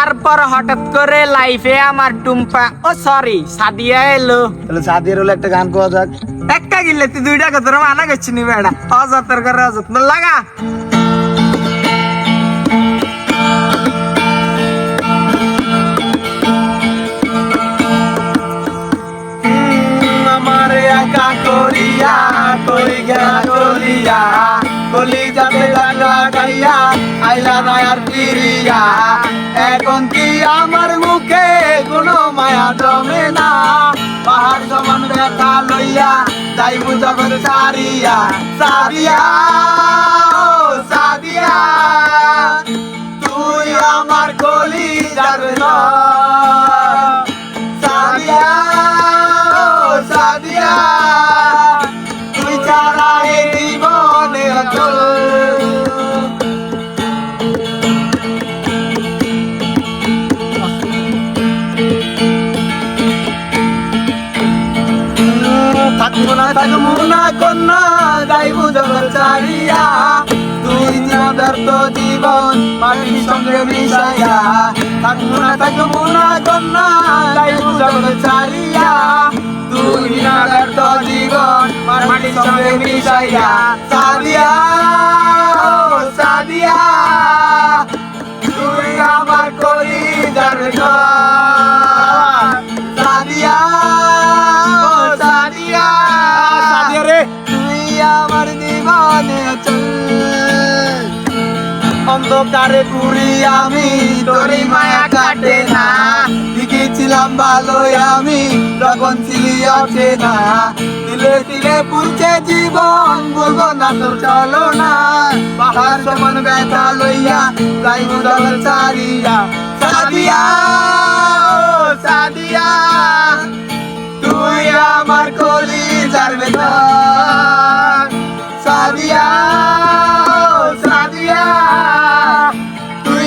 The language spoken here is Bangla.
তারপর হঠাৎ করে লাইফে আমার টুম্পা ও সরি সাদিয়া এলো। তাহলে সাদিয়ার হলো একটা গান কোয়া যাক। একটা গিলে তুই দুইটা কথা মানা করছি নি বেড়া অযত্ন করে অযত্ন লাগা। আমার একা করিয়া কই গেলা চলিয়া কলি যাতে লাগা গাইয়া আইলা না আর ফিরিয়া এখন কি আমার মুখে কোনো মায়া জমে না পাহাড় সমান ব্যথা লইয়া যাইবু জগৎ সারিয়া সাদিয়া ও সাদিয়া তুই আমার কলি যাবে না সাদিয়া সাদিয়া তুই ছাড়া এই জীবনে অচল থাকবো না কন্যা যাইবু জগৎ ছাড়িয়া তুই না ব্যর্থ জীবন মাটির সঙ্গে মিশাইয়া থাকবো না কন্যা যাইবু জগৎ ছাড়িয়া তুই না ব্যর্থ জীবন মাটির সঙ্গে মিশাইয়া সাদিয়া ও সাদিয়া তুই আমার কলি যাবে সাদিয়া ও সাদিয়া সাদিয়া রে তুই আমার জীবনে চল অন্ধকারে ঘুরি আমি তোরই মায়া কাটে না লিখেছিলাম ভালোই আমি তখন ছিলি ওঠে না দিলে দিলে পুরছে জীবন বলবো না তোর চলো না পাহাড় সমান ব্যথা লইয়া যাইব জগৎ ছাড়িয়া সাদিয়া ও সাদিয়া তুই আমার কলি যাবে না সাদিয়া ও সাদিয়া তুই